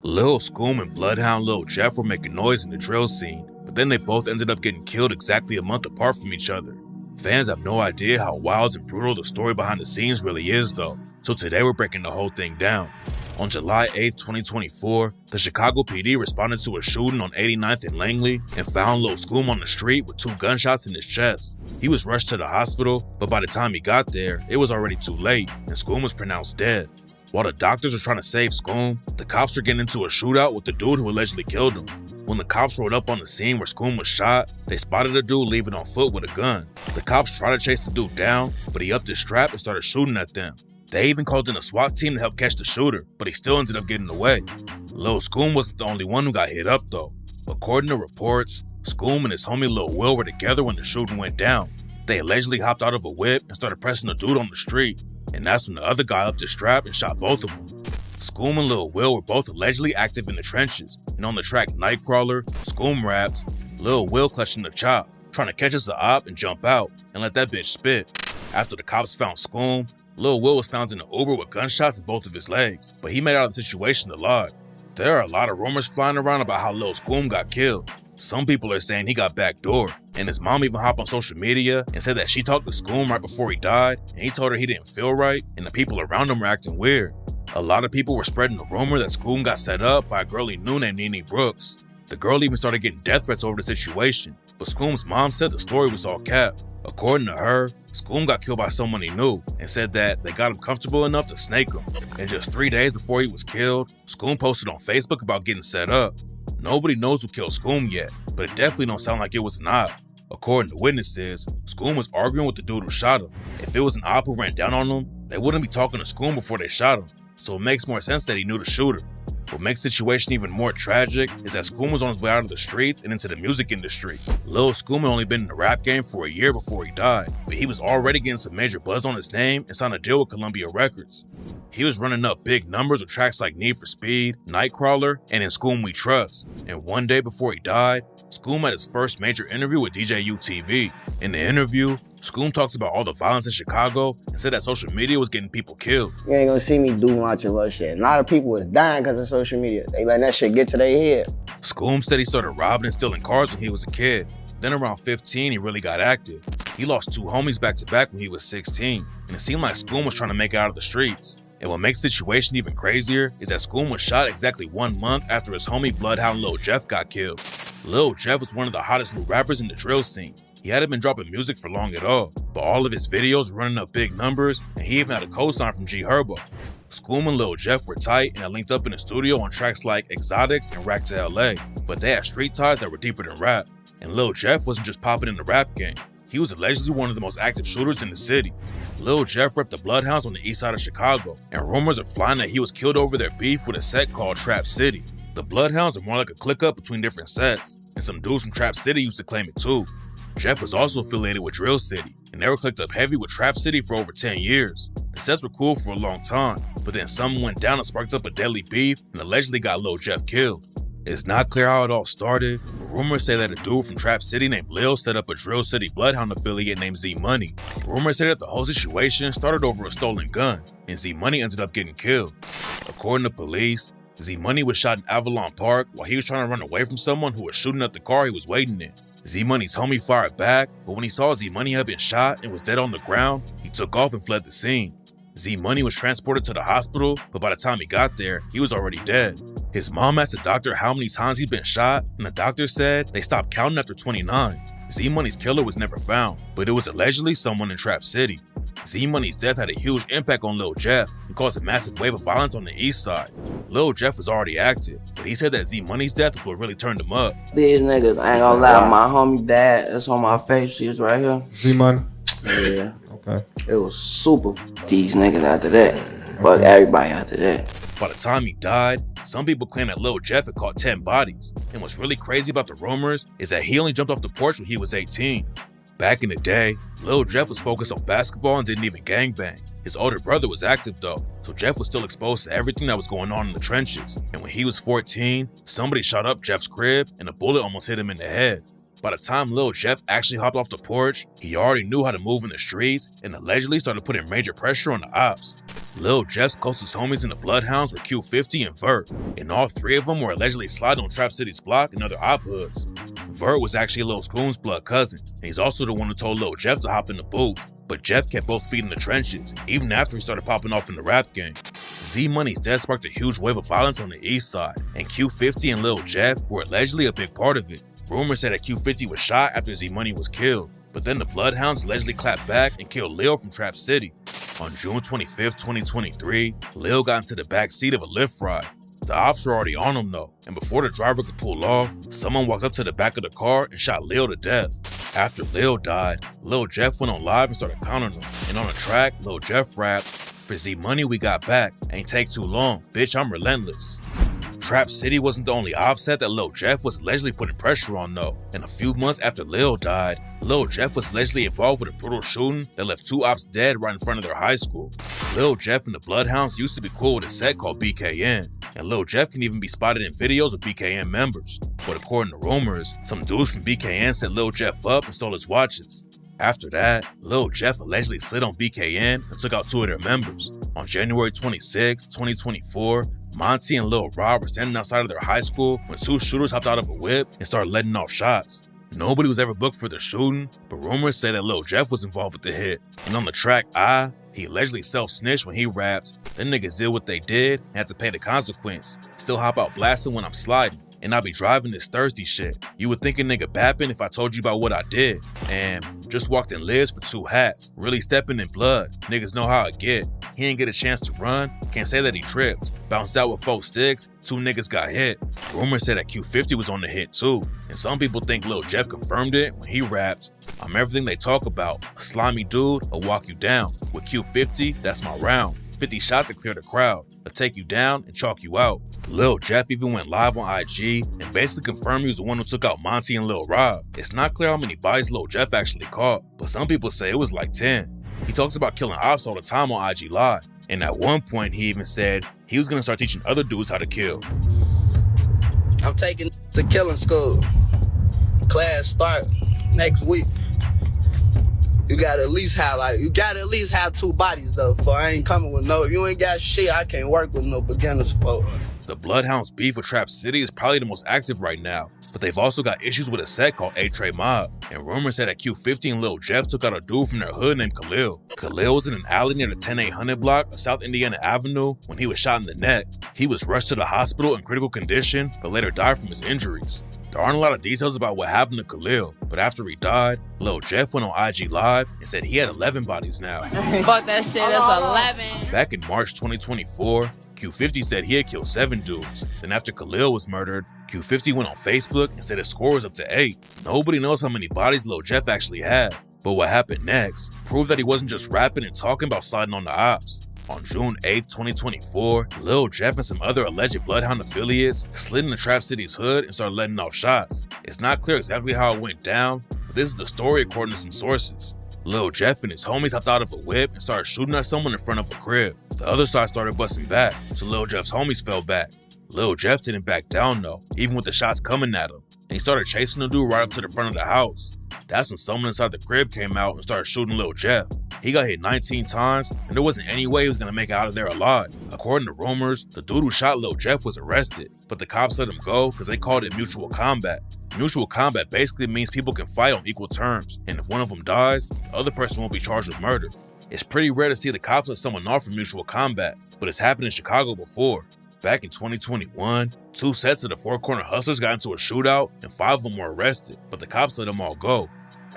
Lil Scoom and Bloodhound Lil Jeff were making noise in the drill scene, but then they both ended up getting killed exactly a month apart from each other. Fans have no idea how wild and brutal the story behind the scenes really is though, so today we're breaking the whole thing down. On July 8, 2024, the Chicago PD responded to a shooting on 89th and Langley and found Lil Scoom on the street with 2 gunshots in his chest. He was rushed to the hospital, but by the time he got there, it was already too late and Scoom was pronounced dead. While the doctors were trying to save Scoom, the cops were getting into a shootout with the dude who allegedly killed him. When the cops rode up on the scene where Scoom was shot, they spotted a dude leaving on foot with a gun. The cops tried to chase the dude down, but he upped his strap and started shooting at them. They even called in a SWAT team to help catch the shooter, but he still ended up getting away. Lil Scoom wasn't the only one who got hit up though. According to reports, Scoom and his homie Lil Will were together when the shooting went down. They allegedly hopped out of a whip and started pressing the dude on the street, and that's when the other guy upped his strap and shot both of them. Scoom and Lil Will were both allegedly active in the trenches, and on the track Nightcrawler, Scoom rapped, Lil Will clutching the chop, trying to catch us a op and jump out, and let that bitch spit. After the cops found Scoom, Lil Will was found in an Uber with gunshots in both of his legs, but he made out of the situation alive. There are a lot of rumors flying around about how Lil Scoom got killed. Some people are saying he got backdoored, and his mom even hopped on social media and said that she talked to Scoom right before he died, and he told her he didn't feel right, and the people around him were acting weird. A lot of people were spreading the rumor that Scoom got set up by a girl he knew named Nene Brooks. The girl even started getting death threats over the situation, but Scoom's mom said the story was all cap. According to her, Scoom got killed by someone he knew and said that they got him comfortable enough to snake him. And just 3 days before he was killed, Scoom posted on Facebook about getting set up. Nobody knows who killed Scoom yet, but it definitely don't sound like it was an op. According to witnesses, Scoom was arguing with the dude who shot him. If it was an op who ran down on him, they wouldn't be talking to Scoom before they shot him, so it makes more sense that he knew the shooter. What makes the situation even more tragic is that Scoom was on his way out of the streets and into the music industry. Lil Scoom had only been in the rap game for a year before he died, but he was already getting some major buzz on his name and signed a deal with Columbia Records. He was running up big numbers with tracks like Need for Speed, Nightcrawler, and In Scoom We Trust. And one day before he died, Scoom had his first major interview with DJ UTV. In the interview, Scoom talks about all the violence in Chicago and said that social media was getting people killed. You ain't gonna see me do much of that shit. A lot of people was dying because of social media. They letting that shit get to their head. Scoom said he started robbing and stealing cars when he was a kid. Then around 15, he really got active. He lost 2 homies back to back when he was 16, and it seemed like Scoom was trying to make it out of the streets. And what makes the situation even crazier is that Scoom was shot exactly 1 month after his homie Bloodhound Lil Jeff got killed. Lil Jeff was one of the hottest new rappers in the drill scene. He hadn't been dropping music for long at all, but all of his videos were running up big numbers, and he even had a co-sign from G Herbo. Scoom and Lil Jeff were tight and had linked up in the studio on tracks like Exotics and Rack to LA, but they had street ties that were deeper than rap. And Lil Jeff wasn't just popping in the rap game. He was allegedly one of the most active shooters in the city. Lil Jeff repped the Bloodhounds on the east side of Chicago, and rumors are flying that he was killed over their beef with a set called Trap City. The Bloodhounds are more like a click-up between different sets, and some dudes from Trap City used to claim it too. Jeff was also affiliated with Drill City, and they were clicked up heavy with Trap City for over 10 years. The sets were cool for a long time, but then something went down and sparked up a deadly beef and allegedly got Lil Jeff killed. It's not clear how it all started, but rumors say that a dude from Trap City named Lil set up a Drill City Bloodhound affiliate named Z Money. Rumors say that the whole situation started over a stolen gun, and Z Money ended up getting killed. According to police, Z Money was shot in Avalon Park while he was trying to run away from someone who was shooting at the car he was waiting in. Z Money's homie fired back, but when he saw Z Money had been shot and was dead on the ground, he took off and fled the scene. Z Money was transported to the hospital, but by the time he got there, he was already dead. His mom asked the doctor how many times he'd been shot, and the doctor said they stopped counting after 29. Z Money's killer was never found, but it was allegedly someone in Trap City. Z Money's death had a huge impact on Lil Jeff and caused a massive wave of violence on the east side. Lil Jeff was already active, but he said that Z Money's death was what really turned him up. These niggas, I ain't gonna lie, my homie dad, that's on my face, she's right here. Z Money? Yeah. Okay. It was super these niggas after that. Fuck everybody after that. By the time he died, some people claim that Lil Jeff had caught 10 bodies. And what's really crazy about the rumors is that he only jumped off the porch when he was 18. Back in the day, Lil Jeff was focused on basketball and didn't even gangbang. His older brother was active though, so Jeff was still exposed to everything that was going on in the trenches. And when he was 14, somebody shot up Jeff's crib and a bullet almost hit him in the head. By the time Lil Jeff actually hopped off the porch, he already knew how to move in the streets and allegedly started putting major pressure on the ops. Lil Jeff's closest homies in the Bloodhounds were Q50 and Vert, and all three of them were allegedly sliding on Trap City's block and other op hoods. Vert was actually Lil Scoom's blood cousin, and he's also the one who told Lil Jeff to hop in the booth, but Jeff kept both feet in the trenches, even after he started popping off in the rap game. Z-Money's death sparked a huge wave of violence on the east side, and Q50 and Lil Jeff were allegedly a big part of it. Rumors said that Q50 was shot after Z-Money was killed, but then the Bloodhounds allegedly clapped back and killed Lil from Trap City. On June 25, 2023, Lil got into the back seat of a Lyft ride. The ops were already on him though, and before the driver could pull off, someone walked up to the back of the car and shot Lil to death. After Lil died, Lil Jeff went on live and started clowning him, and on the track, Lil Jeff rapped, "For Z-Money we got back, ain't take too long, bitch I'm relentless." Trap City wasn't the only offset that Lil Jeff was allegedly putting pressure on though, and a few months after Lil died, Lil Jeff was allegedly involved with a brutal shooting that left two ops dead right in front of their high school. Lil Jeff and the Bloodhounds used to be cool with a set called BKN, and Lil Jeff can even be spotted in videos with BKN members. But according to rumors, some dudes from BKN set Lil Jeff up and stole his watches. After that, Lil Jeff allegedly slid on BKN and took out two of their members. On January 26, 2024, Monty and Lil Rob were standing outside of their high school when two shooters hopped out of a whip and started letting off shots. Nobody was ever booked for the shooting, but rumors say that Lil Jeff was involved with the hit. And on the track he allegedly self-snitched when he rapped, "Them niggas did what they did and had to pay the consequence. Still hop out blasting when I'm sliding. And I be driving this thirsty shit. You would think a nigga bapping if I told you about what I did. And just walked in Liz for 2 hats. Really stepping in blood. Niggas know how I get. He ain't get a chance to run. Can't say that he tripped. Bounced out with 4 sticks. 2 niggas got hit." Rumors said that Q50 was on the hit too. And some people think Lil Jeff confirmed it when he rapped, "I'm everything they talk about. A slimy dude, I'll walk you down. With Q50, that's my round. 50 shots to clear the crowd. I'll take you down and chalk you out." Lil Jeff even went live on IG and basically confirmed he was the one who took out Monty and Lil Rob. It's not clear how many bodies Lil Jeff actually caught, but some people say it was like 10. He talks about killing ops all the time on IG Live, and at one point he even said he was gonna start teaching other dudes how to kill. "I'm taking the killing school. Class start next week. You gotta at least have 2 bodies though, for I ain't coming with no, if you ain't got shit, I can't work with no beginners for." The Bloodhounds beef with Trap City is probably the most active right now, but they've also got issues with a set called A-Tray Mob, and rumors said that Q50 and Lil Jeff took out a dude from their hood named Khalil. Khalil was in an alley near the 10800 block of South Indiana Avenue when he was shot in the neck. He was rushed to the hospital in critical condition, but later died from his injuries. There aren't a lot of details about what happened to Khalil, but after he died, Lil Jeff went on IG Live and said he had 11 bodies now. Fuck that shit, it's 11. Back in March 2024, Q50 said he had killed 7 dudes. Then after Khalil was murdered, Q50 went on Facebook and said his score was up to 8. Nobody knows how many bodies Lil Jeff actually had, but what happened next proved that he wasn't just rapping and talking about sliding on the ops. On June 8, 2024, Lil Jeff and some other alleged Bloodhound affiliates slid into Trap City's hood and started letting off shots. It's not clear exactly how it went down, but this is the story according to some sources. Lil Jeff and his homies hopped out of a whip and started shooting at someone in front of a crib. The other side started busting back, so Lil Jeff's homies fell back. Lil Jeff didn't back down though, even with the shots coming at him, and he started chasing the dude right up to the front of the house. That's when someone inside the crib came out and started shooting Lil Jeff. He got hit 19 times, and there wasn't any way he was gonna make it out of there alive. According to rumors, the dude who shot Lil Jeff was arrested, but the cops let him go because they called it mutual combat. Mutual combat basically means people can fight on equal terms, and if one of them dies, the other person won't be charged with murder. It's pretty rare to see the cops let someone off for mutual combat, but it's happened in Chicago before. Back in 2021, 2 sets of the Four Corner Hustlers got into a shootout and 5 of them were arrested, but the cops let them all go.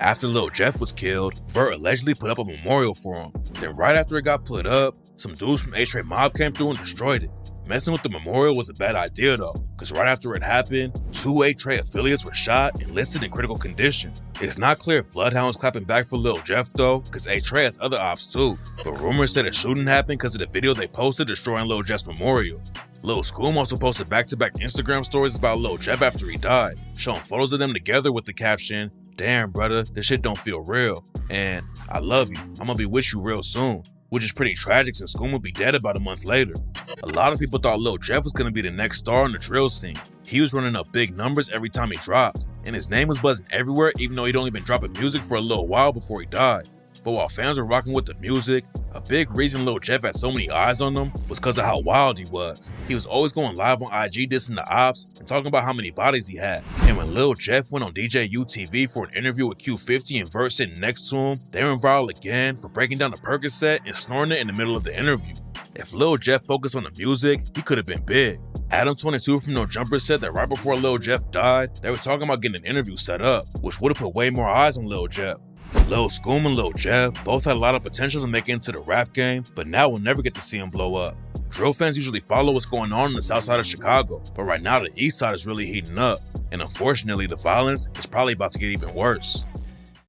After Lil Jeff was killed, Vert allegedly put up a memorial for him. Then right after it got put up, some dudes from A-Tray Mob came through and destroyed it. Messing with the memorial was a bad idea though, because right after it happened, 2 A-Tray affiliates were shot and listed in critical condition. It's not clear if Bloodhound's clapping back for Lil Jeff though, because A-Tray has other ops too, but rumors said a shooting happened because of the video they posted destroying Lil Jeff's memorial. Lil Scoom also posted back-to-back Instagram stories about Lil Jeff after he died, showing photos of them together with the caption, "Damn brother, this shit don't feel real," and "I love you, I'm gonna be with you real soon," which is pretty tragic since Scoom would be dead about a month later. A lot of people thought Lil Jeff was gonna be the next star in the drill scene. He was running up big numbers every time he dropped, and his name was buzzing everywhere even though he'd only been dropping music for a little while before he died. But while fans were rocking with the music, a big reason Lil Jeff had so many eyes on him was because of how wild he was. He was always going live on IG dissing the ops and talking about how many bodies he had. And when Lil Jeff went on DJ UTV for an interview with Q50 and Vert sitting next to him, they went viral again for breaking down the Percocet and snoring it in the middle of the interview. If Lil Jeff focused on the music, he could have been big. Adam22 from No Jumper said that right before Lil Jeff died, they were talking about getting an interview set up, which would have put way more eyes on Lil Jeff. Lil Scoom and Lil Jeff both had a lot of potential to make it into the rap game, but now we'll never get to see him blow up. Drill fans usually follow what's going on in the south side of Chicago, but right now the east side is really heating up, and unfortunately the violence is probably about to get even worse.